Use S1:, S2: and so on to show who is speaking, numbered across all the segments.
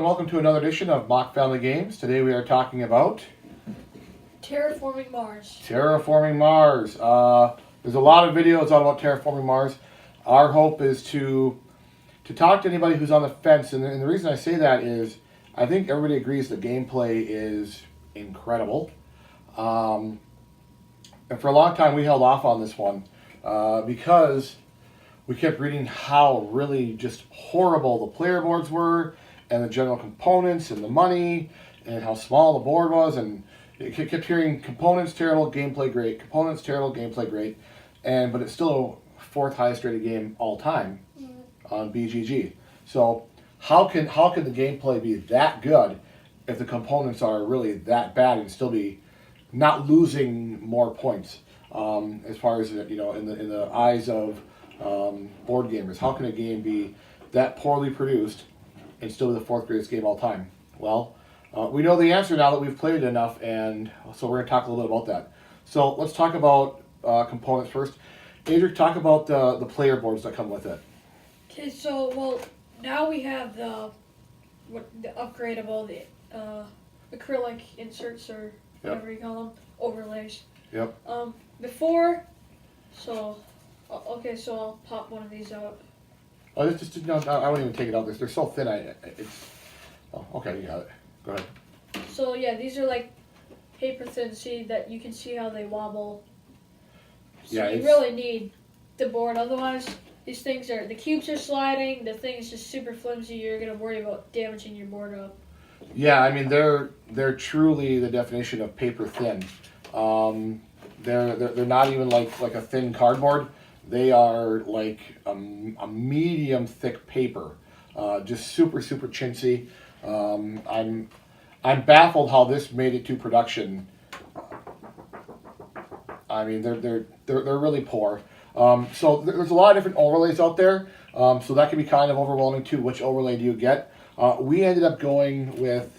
S1: welcome to another edition of Mock Family Games. Today we are talking about
S2: Terraforming Mars.
S1: Terraforming Mars. There's a lot of videos all about Terraforming Mars. Our hope is to talk to anybody who's on the fence, and the reason I say that is I think everybody agrees the gameplay is incredible. And for a long time we held off on this one because we kept reading how really just horrible the player boards were, and the general components, and the money, and how small the board was, and it kept hearing components terrible, gameplay great, components terrible, gameplay great, but it's still a fourth highest rated game all time on BGG. So how can the gameplay be that good if the components are really that bad and still be not losing more points? As far as in the eyes of board gamers, how can a game be that poorly produced and still be the fourth greatest game all time? Well, we know the answer now that we've played it enough, and so we're going to talk a little bit about that. So let's talk about components first. Adric, talk about the player boards that come with it.
S2: Okay, so now we have the upgradable, the acrylic inserts, or whatever you call them, overlays.
S1: Yep.
S2: Before, so I'll pop one of these out.
S1: Oh, no, I won't even take it out. They're so thin. Okay, you got it. Go ahead.
S2: So yeah, these are like paper thin. See that you can see how they wobble. So
S1: yeah,
S2: you really need the board. Otherwise, the cubes are sliding. The thing is just super flimsy. You're gonna worry about damaging your board up.
S1: Yeah, I mean they're truly the definition of paper thin. They're not even like a thin cardboard. They are like a medium thick paper, just super chintzy. I'm baffled how this made it to production. I mean they're really poor. So there's a lot of different overlays out there. So that can be kind of overwhelming too. Which overlay do you get? We ended up going with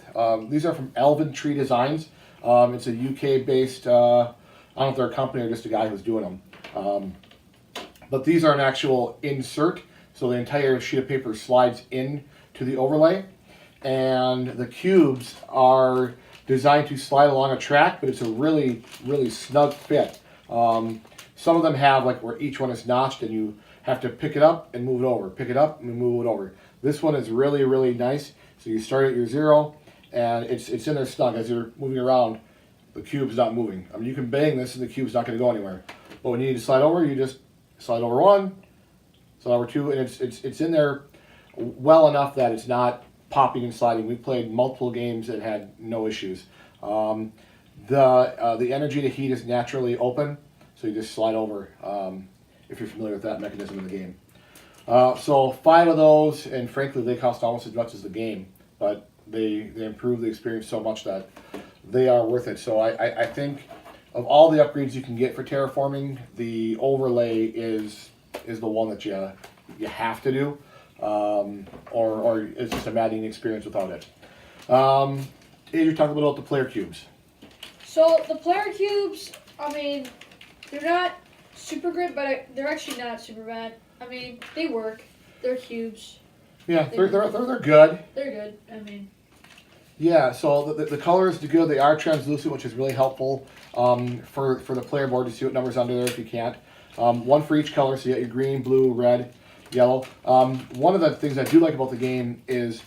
S1: these are from Elven Tree Designs. It's a UK based. I don't know if they're a company or just a guy who's doing them. But these are an actual insert, so the entire sheet of paper slides in to the overlay, and the cubes are designed to slide along a track, but it's a really snug fit. Some of them have like where each one is notched, and you have to pick it up and move it over, pick it up and move it over. This one is really nice. So you start at your 0, and it's in there snug. As you're moving around, the cube's not moving. I mean, you can bang this and the cube's not going to go anywhere. But when you need to slide over, you just slide over 1, slide over 2, and it's in there well enough that it's not popping and sliding. We played multiple games that had no issues. The energy to heat is naturally open, so you just slide over if you're familiar with that mechanism in the game. So 5 of those, and frankly they cost almost as much as the game, but they improve the experience so much that they are worth it. So I think of all the upgrades you can get for terraforming, the overlay is the one that you have to do, or it's just a maddening experience without it. You're talking about the player cubes.
S2: So the player cubes, I mean, they're not super great, but they're actually not super bad. I mean, they work. They're cubes.
S1: Yeah, they're good.
S2: They're good. I mean.
S1: Yeah, so the colors are good. They are translucent, which is really helpful for the player board to see what numbers under there if you can't. One for each color, so you got your green, blue, red, yellow. One of the things I do like about the game is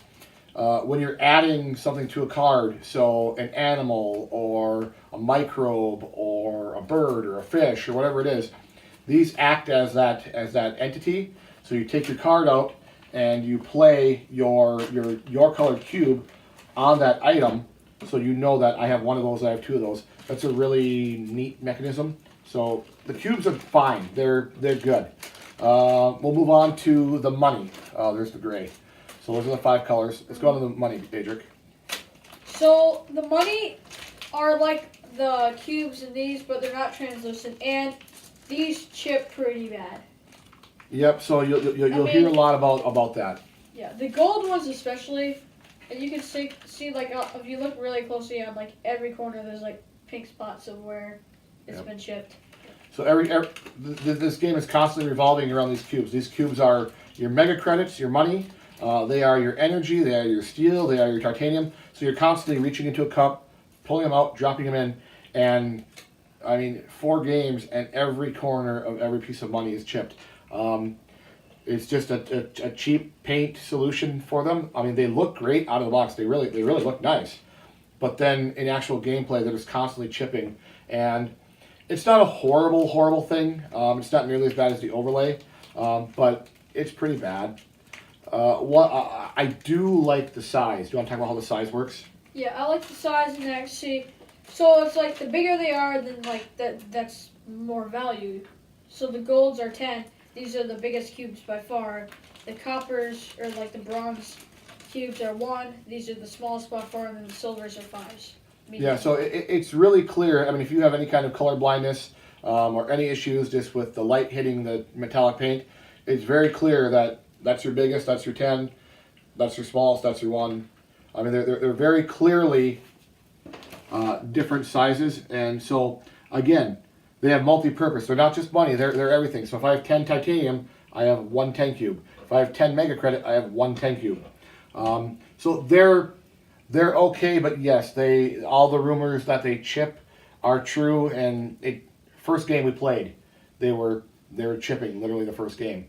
S1: when you're adding something to a card, so an animal or a microbe or a bird or a fish or whatever it is, these act as that entity. So you take your card out and you play your colored cube on that item, so you know that I have one of those, I have 2 of those. That's a really neat mechanism. So the cubes are fine. They're good. We'll move on to the money. There's the gray. So those are the 5 colors. Let's go on to the money, Adric.
S2: So the money are like the cubes in these, but they're not translucent, and these chip pretty bad.
S1: Yep. So you'll hear a lot about that.
S2: Yeah, the gold ones especially. And you can see like if you look really closely on like every corner, there's like pink spots of where it's been chipped.
S1: So this game is constantly revolving around these cubes. These cubes are your mega credits, your money. They are your energy, they are your steel, they are your titanium. So you're constantly reaching into a cup, pulling them out, dropping them in, and I mean, 4 games and every corner of every piece of money is chipped. It's just a cheap paint solution for them. I mean, they look great out of the box. They really look nice. But then in actual gameplay, they're just constantly chipping, and it's not a horrible thing. It's not nearly as bad as the overlay, but it's pretty bad. I do like the size. Do you want to talk about how the size works?
S2: Yeah, I like the size and actually, so it's like the bigger they are, then like that's more value. So the golds are 10. These are the biggest cubes by far. The coppers or like the bronze cubes are 1. These are the smallest by far, and then the silvers are 5s.
S1: Yeah, so it's really clear. I mean, if you have any kind of color blindness or any issues just with the light hitting the metallic paint, it's very clear that that's your biggest, that's your 10, that's your smallest, that's your 1. I mean, they're very clearly different sizes, and so again, they have multi-purpose. They're not just money; they're everything. So if I have 10 titanium, I have 1 10 cube. If I have 10 mega credit, I have 1 10 cube. So they're okay, but yes, all the rumors that they chip are true. And first game we played, they were chipping literally the first game.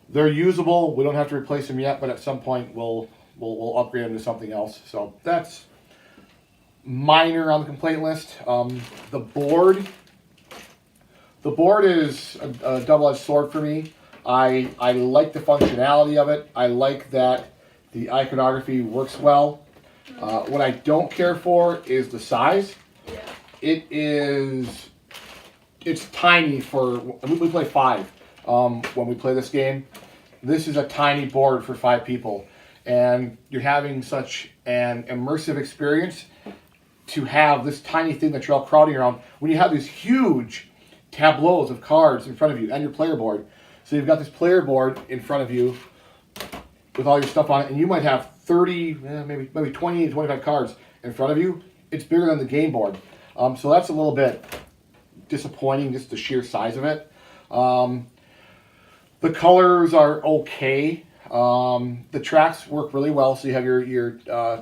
S1: They're usable. We don't have to replace them yet, but at some point we'll upgrade them to something else. So that's minor on the complaint list. The board is a double-edged sword for me. I like the functionality of it. I like that the iconography works well. What I don't care for is the size.
S2: Yeah.
S1: It's tiny for, we play 5 when we play this game. This is a tiny board for 5 people, and you're having such an immersive experience to have this tiny thing that you're all crowding around when you have these huge tableaus of cards in front of you and your player board. So you've got this player board in front of you with all your stuff on it, and you might have 30, maybe 20 to 25 cards in front of you. It's bigger than the game board. So that's a little bit disappointing, just the sheer size of it. The colors are okay. The tracks work really well. So you have your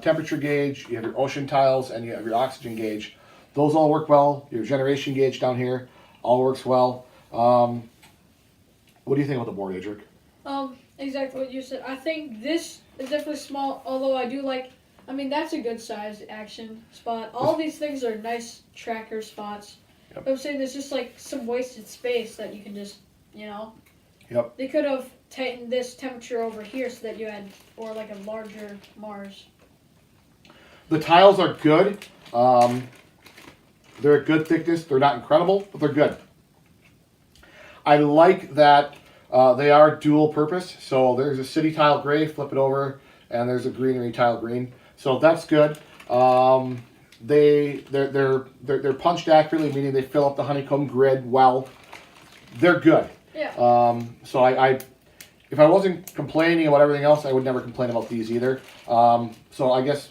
S1: temperature gauge, you have your ocean tiles, and you have your oxygen gauge. Those all work well. Your generation gauge down here all works well. What do you think about the board, Adric?
S2: Exactly what you said. I think this is definitely small, although I do like, I mean, that's a good size action spot. All these things are nice tracker spots.
S1: Yep.
S2: I'm saying there's just like some wasted space that you can just,
S1: Yep.
S2: They could have tightened this temperature over here so that you had, or like a larger Mars.
S1: The tiles are good. They're a good thickness. They're not incredible, but they're good. I like that they are dual purpose. So there's a city tile gray, flip it over, and there's a greenery tile green. So that's good. They're punched accurately, meaning they fill up the honeycomb grid well. They're good.
S2: Yeah.
S1: So if I wasn't complaining about everything else, I would never complain about these either. So I guess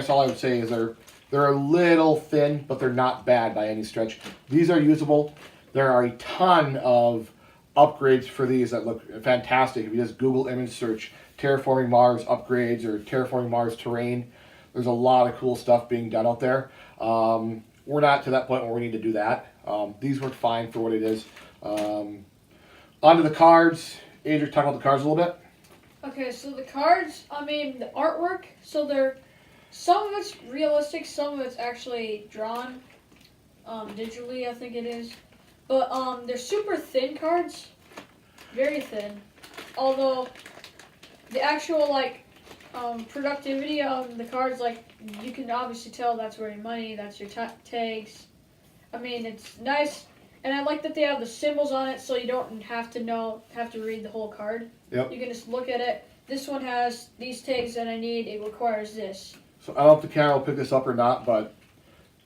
S1: all I would say is they're a little thin, but they're not bad by any stretch. These are usable. There are a ton of upgrades for these that look fantastic. If you just Google image search Terraforming Mars upgrades or Terraforming Mars terrain, there's a lot of cool stuff being done out there. We're not to that point where we need to do that. These work fine for what it is. Onto the cards. Adric, talk about the cards a little bit.
S2: Okay, so the cards, I mean, the artwork, so some of it's realistic, some of it's actually drawn digitally, I think it is. But they're super thin cards, very thin. Although the actual productivity of the cards, you can obviously tell that's where your money, that's your tags. I mean, it's nice, and I like that they have the symbols on it, so you don't have to read the whole card.
S1: Yep.
S2: You can just look at it. This one has these tags that I need. It requires this.
S1: So I don't know if the camera will pick this up or not, but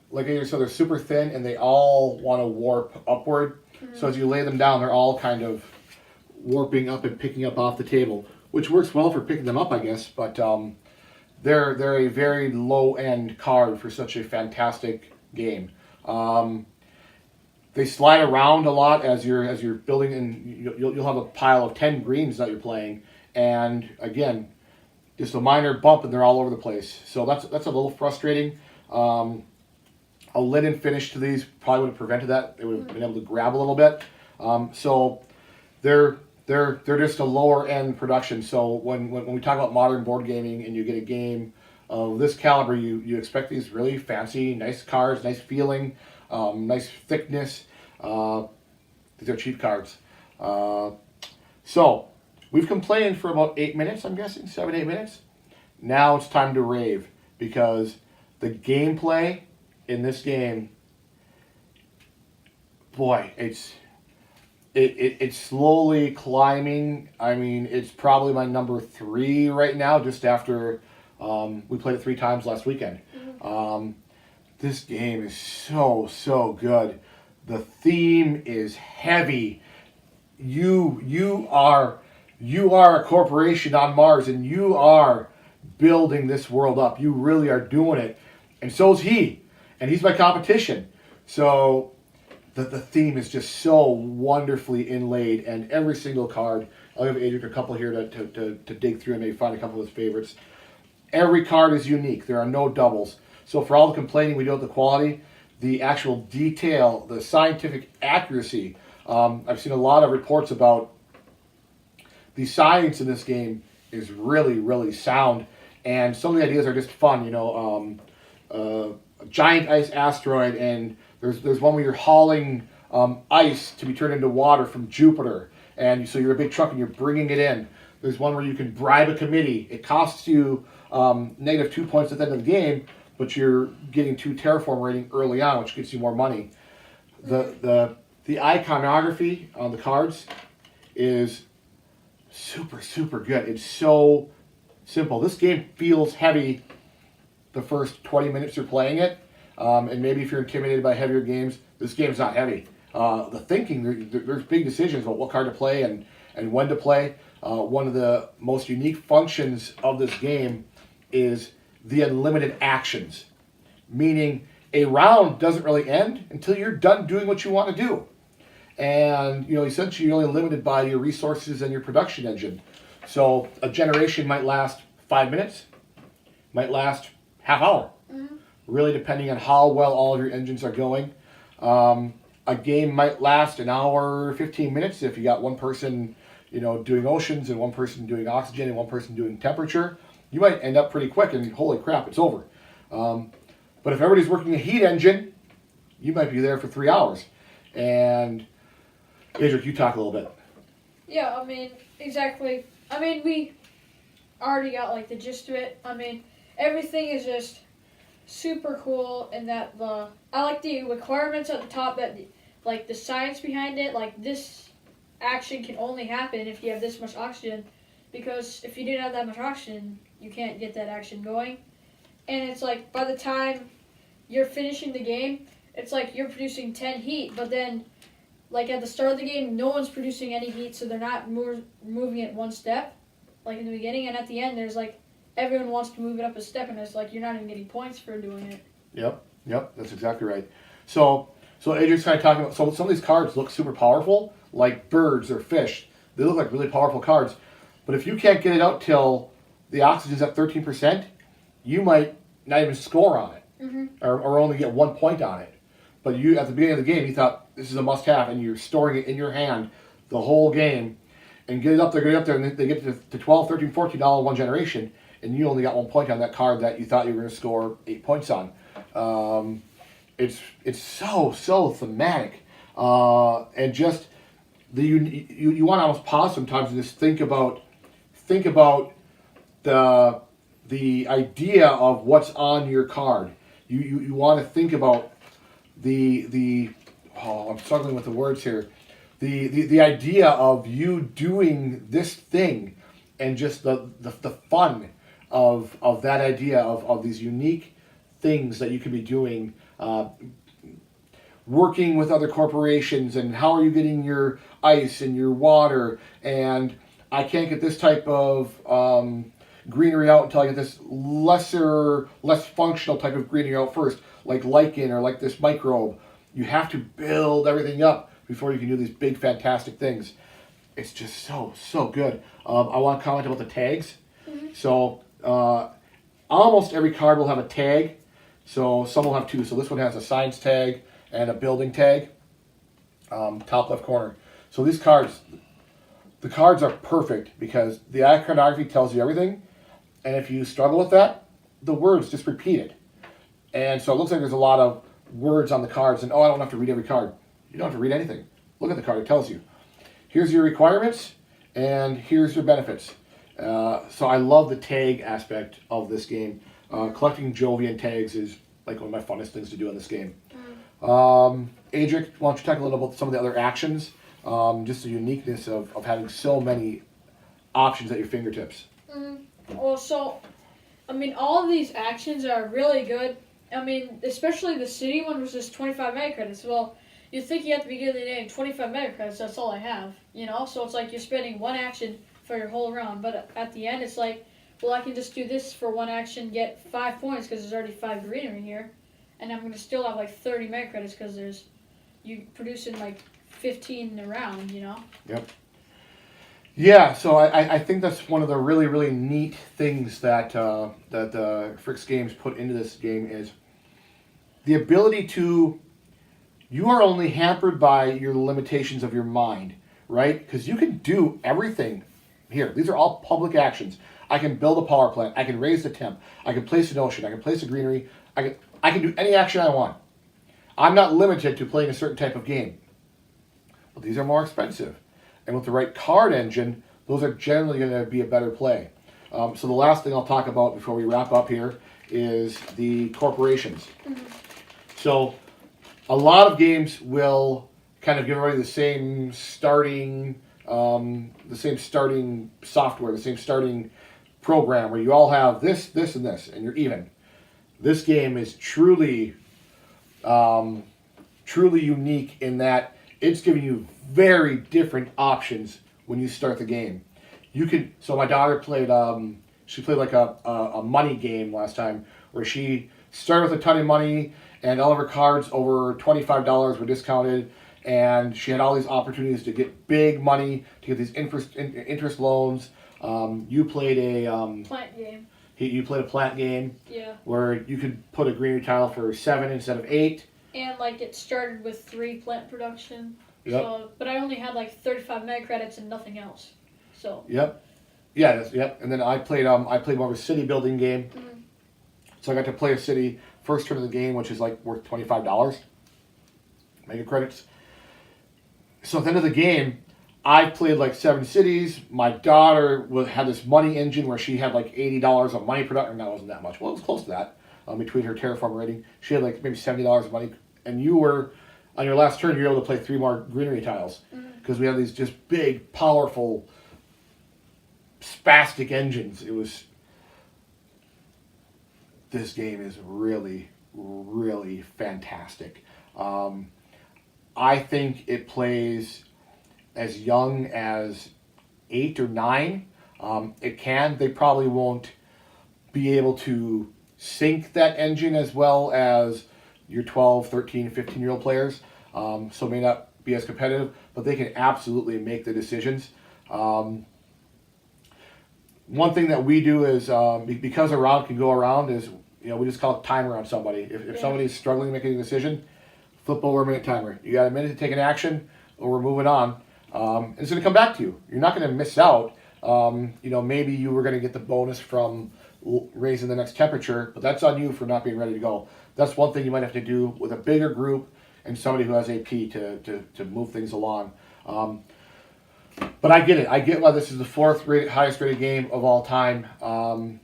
S1: like I said, they're super thin and they all want to warp upward. Mm-hmm. So as you lay them down, they're all kind of warping up and picking up off the table, which works well for picking them up, I guess. But they're a very low end card for such a fantastic game. They slide around a lot as you're building, and you'll have a pile of 10 greens that you're playing, and again, just a minor bump and they're all over the place. So that's a little frustrating. A linen finish to these probably would have prevented that. They would have been able to grab a little bit. So they're just a lower end production. So when we talk about modern board gaming and you get a game of this caliber, you expect these really fancy, nice cards, nice feeling, nice thickness. These are cheap cards. So we've complained for about 8 minutes, I'm guessing, 7-8 minutes. Now it's time to rave, because the gameplay in this game, boy, it's slowly climbing. I mean, it's probably my number 3 right now, just after we played it 3 times last weekend. This game is so good. The theme is heavy. You are a corporation on Mars, and you are building this world up. You really are doing it, and so is he, and he's my competition. So the theme is just so wonderfully inlaid, and every single card. I'll give Adrian a couple here to dig through and maybe find a couple of his favorites. Every card is unique. There are no doubles. So for all the complaining we do about the quality, the actual detail, the scientific accuracy. I've seen a lot of reports about the science in this game is really sound, and some of the ideas are just fun. You know, a giant ice asteroid, and there's one where you're hauling ice to be turned into water from Jupiter, and so you're a big truck and you're bringing it in. There's one where you can bribe a committee. It costs you -2 points at the end of the game, but you're getting 2 terraform rating early on, which gets you more money. The iconography on the cards is super good. It's so simple. This game feels heavy the first 20 minutes you're playing it, and maybe if you're intimidated by heavier games, this game's not heavy. The thinking, there's big decisions about what card to play and when to play. One of the most unique functions of this game is the unlimited actions, meaning a round doesn't really end until you're done doing what you want to do. And, you know, essentially you're only limited by your resources and your production engine. So a generation might last 5 minutes, might last half hour, really depending on how well all of your engines are going. A game might last an hour, 15 minutes if you got one person, you know, doing oceans and one person doing oxygen and one person doing temperature. You might end up pretty quick and holy crap, it's over. But if everybody's working a heat engine, you might be there for 3 hours. And Adric, you talk a little bit.
S2: Yeah, I mean, exactly. I mean, we already got like the gist of it. I mean, everything is just super cool, and that I like the requirements at the top, that like the science behind it. Like, this action can only happen if you have this much oxygen, because if you didn't have that much oxygen, you can't get that action going. And it's like, by the time you're finishing the game, it's like you're producing 10 heat, but then like at the start of the game, no one's producing any heat, so they're not moving it one step, like in the beginning. And at the end, there's like, everyone wants to move it up a step, and it's like you're not even getting points for doing it.
S1: Yep, that's exactly right. So Adrian's kind of talking about, so some of these cards look super powerful, like birds or fish. They look like really powerful cards. But if you can't get it out till the oxygen's at 13%, you might not even score on it, or only get 1 point on it. But you, at the beginning of the game, you thought this is a must-have, and you're storing it in your hand the whole game, and get it up there, and they get to 12, 13, 14 all in one generation, and you only got 1 point on that card that you thought you were going to score 8 points on. It's so thematic, and just you want to almost pause sometimes and just think about the idea of what's on your card. You want to think about I'm struggling with the words here. The idea of you doing this thing, and just the fun of that idea of these unique things that you could be doing, working with other corporations, and how are you getting your ice and your water, and I can't get this type of greenery out until I get this less functional type of greenery out first, like lichen or like this microbe. You have to build everything up before you can do these big fantastic things. it's just so good. I want to comment about the tags.
S2: Mhm.
S1: So almost every card will have a tag. So some will have two. So this one has a science tag and a building tag. Top left corner. So these cards, the cards are perfect because the iconography tells you everything, and if you struggle with that, the words just repeat it. And so it looks like there's a lot of words on the cards, and I don't have to read every card. You don't have to read anything. Look at the card; it tells you. Here's your requirements, and here's your benefits. So I love the tag aspect of this game. Collecting Jovian tags is like one of my funnest things to do in this game. Adric, why don't you talk a little about some of the other actions? Just the uniqueness of having so many options at your fingertips.
S2: Well, so, I mean, all of these actions are really good. I mean, especially the city one was just 25 mega credits. Well, you think you have to be getting the name 25 mega credits, that's all I have, you know? So it's like you're spending one action for your whole round, but at the end it's like, well, I can just do this for one action, get 5 points because there's already 5 greenery here, and I'm going to still have like 30 mega credits because you producing like 15 a round, you know?
S1: Yep. Yeah, so I think that's one of the really neat things that Fricks Games put into this game is the ability to. You are only hampered by your limitations of your mind, right? Because you can do everything here. These are all public actions. I can build a power plant. I can raise the temp. I can place an ocean. I can place a greenery. I can do any action I want. I'm not limited to playing a certain type of game. But these are more expensive. And with the right card engine, those are generally going to be a better play. So the last thing I'll talk about before we wrap up here is the corporations. So a lot of games will kind of give everybody the same starting software, the same starting program where you all have this, and this, and you're even. This game is truly unique in that it's giving you very different options when you start the game. So my daughter played, she played like a money game last time where she started with a ton of money and all of her cards over $25 were discounted, and she had all these opportunities to get big money, to get these interest loans. You played a
S2: Plant game.
S1: You played a plant game.
S2: Yeah.
S1: Where you could put a greenery tile for 7 instead of 8.
S2: And like it started with 3 plant production.
S1: Yep.
S2: So, but I only had like 35 mega credits and nothing else. So.
S1: Yep. Yeah. Yep. And then I played more of a city building game. So I got to play a city first turn of the game, which is like worth $25 mega credits. So at the end of the game, I played like 7 cities. My daughter had this money engine where she had like $80 of money production. That wasn't that much. Well, it was close to that. Between her Terraforming rating, she had like maybe $70 of money. And you were, on your last turn, you were able to play 3 more greenery tiles. Because we had these just big, powerful, spastic engines. This game is really fantastic. I think it plays as young as 8 or 9. They probably won't be able to sync that engine as well as your 12, 13, 15-year-old players. So it may not be as competitive, but they can absolutely make the decisions. One thing that we do is, because a round can go around, is we just call it timer on somebody. If somebody's struggling making a decision, flip over a minute timer. You got a minute to take an action, or we're moving on. And it's going to come back to you. You're not going to miss out. Maybe you were going to get the bonus from raising the next temperature, but that's on you for not being ready to go. That's one thing you might have to do with a bigger group and somebody who has AP to move things along. But I get it. I get why this is the 4th highest rated game of all time.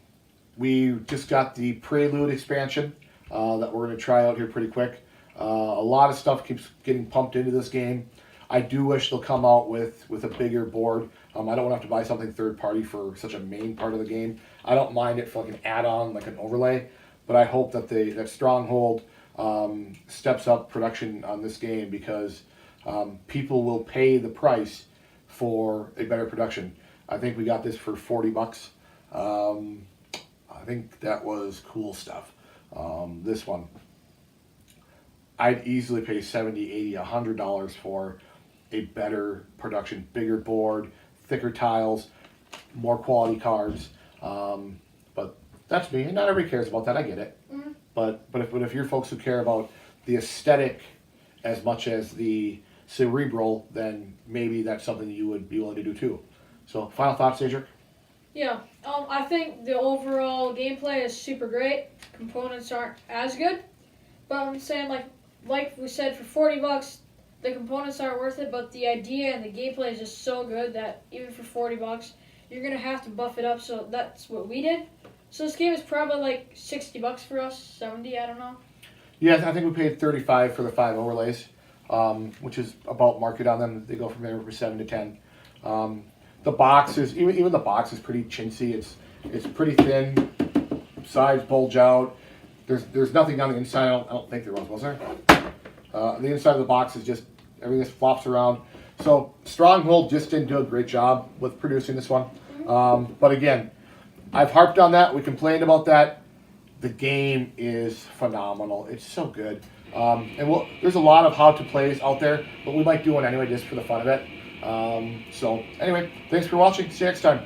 S1: We just got the Prelude expansion that we're going to try out here pretty quick. A lot of stuff keeps getting pumped into this game. I do wish they'll come out with a bigger board. I don't want to have to buy something third party for such a main part of the game. I don't mind it for like an add-on, like an overlay, but I hope that Stronghold steps up production on this game because people will pay the price for a better production. I think we got this for $40. I think that was cool stuff. This one, I'd easily pay $70, $80, $100 for a better production, bigger board, thicker tiles, more quality cards. But that's me. Not everybody cares about that. I get it.
S2: Mm-hmm.
S1: But if you're folks who care about the aesthetic as much as the cerebral, then maybe that's something you would be willing to do too. So, final thoughts, Cedric?
S2: Yeah, I think the overall gameplay is super great. Components aren't as good, but I'm saying like we said, for $40, the components aren't worth it. But the idea and the gameplay is just so good that even for $40, you're gonna have to buff it up. So that's what we did. So this game is probably like $60 for us, 70. I don't know.
S1: Yeah, I think we paid $35 for the 5 overlays, which is about market on them. They go from anywhere from 7 to 10. The box is even the box is pretty chintzy. It's pretty thin. Sides bulge out. There's nothing on the inside. I don't think there was there? The inside of the box is just everything just flops around. So Stronghold just didn't do a great job with producing this one. But again, I've harped on that. We complained about that. The game is phenomenal. It's so good. And there's a lot of how to plays out there, but we might do one anyway just for the fun of it. So anyway, thanks for watching. See you next time.